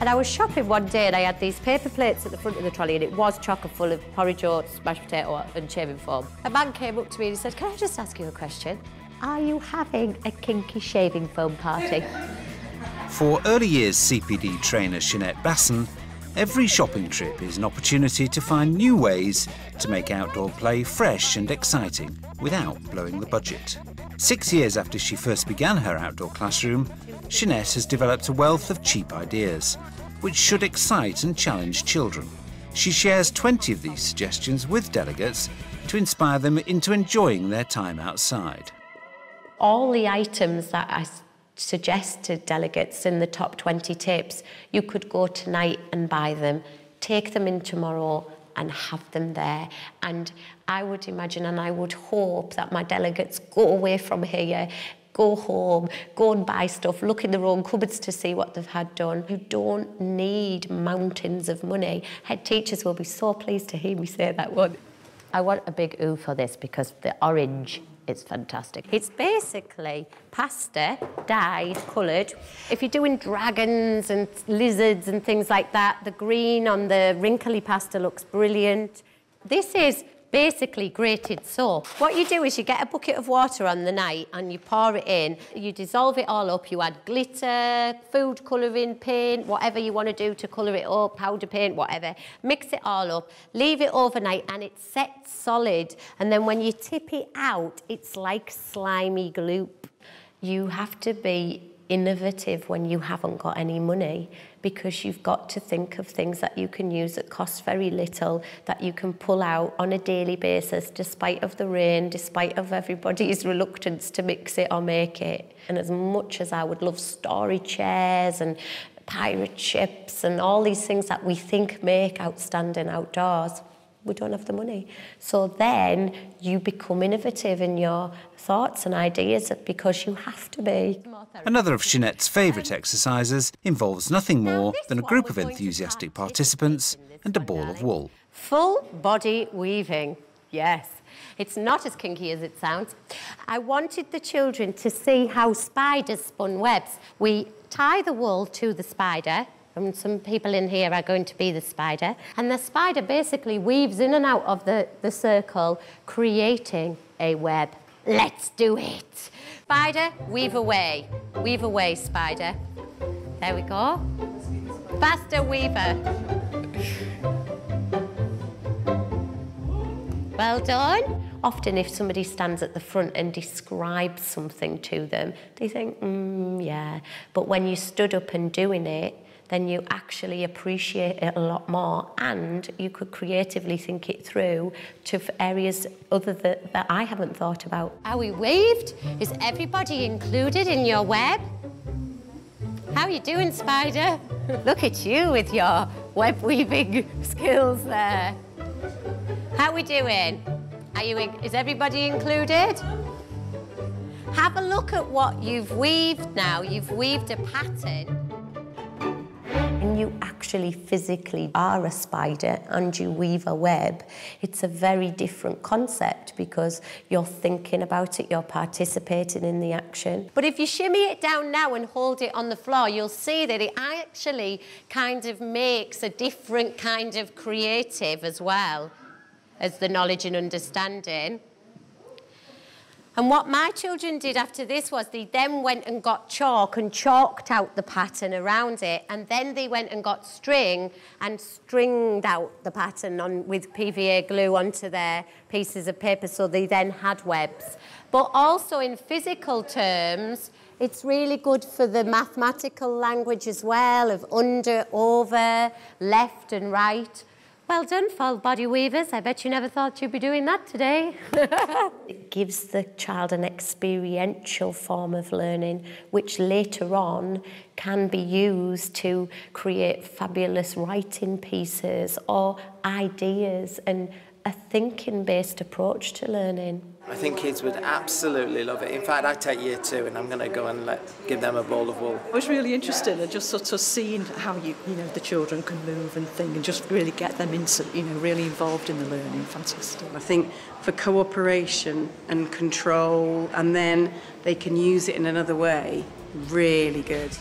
And I was shopping one day and I had these paper plates at the front of the trolley and it was chock-a-full of porridge oats, mashed potato and shaving foam. A man came up to me and he said, "Can I just ask you a question? Are you having a kinky shaving foam party?" For early years CPD trainer Shonette Bason, every shopping trip is an opportunity to find new ways to make outdoor play fresh and exciting without blowing the budget. 6 years after she first began her outdoor classroom, Shonette has developed a wealth of cheap ideas, which should excite and challenge children. She shares 20 of these suggestions with delegates to inspire them into enjoying their time outside. All the items that I suggest to delegates in the top 20 tips, you could go tonight and buy them, take them in tomorrow and have them there. And I would imagine and I would hope that my delegates go away from here, go home, go and buy stuff, look in their own cupboards to see what they've had done. You don't need mountains of money. Head teachers will be so pleased to hear me say that one. I want a big ooh for this because the orange is fantastic. It's basically pasta, dyed, coloured. If you're doing dragons and lizards and things like that, the green on the wrinkly pasta looks brilliant. This is basically grated soap. What you do is you get a bucket of water on the night and you pour it in, you dissolve it all up, you add glitter, food colouring paint, whatever you want to do to colour it up, powder paint, whatever. Mix it all up, leave it overnight and it sets solid. And then when you tip it out, it's like slimy gloop. You have to be innovative when you haven't got any money because you've got to think of things that you can use that cost very little, that you can pull out on a daily basis despite of the rain, despite of everybody's reluctance to mix it or make it. And as much as I would love story chairs and pirate ships and all these things that we think make outstanding outdoors, we don't have the money. So then you become innovative in your thoughts and ideas because you have to be. Another of Shonette's favourite exercises involves nothing more than a group of enthusiastic participants and a ball of wool. Full body weaving, yes. It's not as kinky as it sounds. I wanted the children to see how spiders spun webs. We tie the wool to the spider, and some people in here are going to be the spider. And the spider basically weaves in and out of the circle, creating a web. Let's do it. Spider, weave away. Weave away, spider. There we go. Faster, weaver. Well done. Often if somebody stands at the front and describes something to them, they think, yeah. But when you stood up and doing it, then you actually appreciate it a lot more and you could creatively think it through to areas other that I haven't thought about. Are we weaved? Is everybody included in your web? How are you doing, Spider? Look at you with your web weaving skills there. How are we doing? Is everybody included? Have a look at what you've weaved now. You've weaved a pattern. And you actually physically are a spider and you weave a web. It's a very different concept because you're thinking about it, you're participating in the action. But if you shimmy it down now and hold it on the floor, you'll see that it actually kind of makes a different kind of creative as well as the knowledge and understanding. And what my children did after this was they then went and got chalk and chalked out the pattern around it, and then they went and got string and stringed out the pattern with PVA glue onto their pieces of paper, so they then had webs. But also in physical terms, it's really good for the mathematical language as well, of under, over, left and right. Well done, full body weavers. I bet you never thought you'd be doing that today. It gives the child an experiential form of learning, which later on can be used to create fabulous writing pieces or ideas and a thinking-based approach to learning. I think kids would absolutely love it. In fact, I take year 2 and I'm going to go and give them a ball of wool. I was really interested in just sort of seeing how the children can move and think and just really get them into, really involved in the learning. Fantastic. I think for cooperation and control, and then they can use it in another way, really good.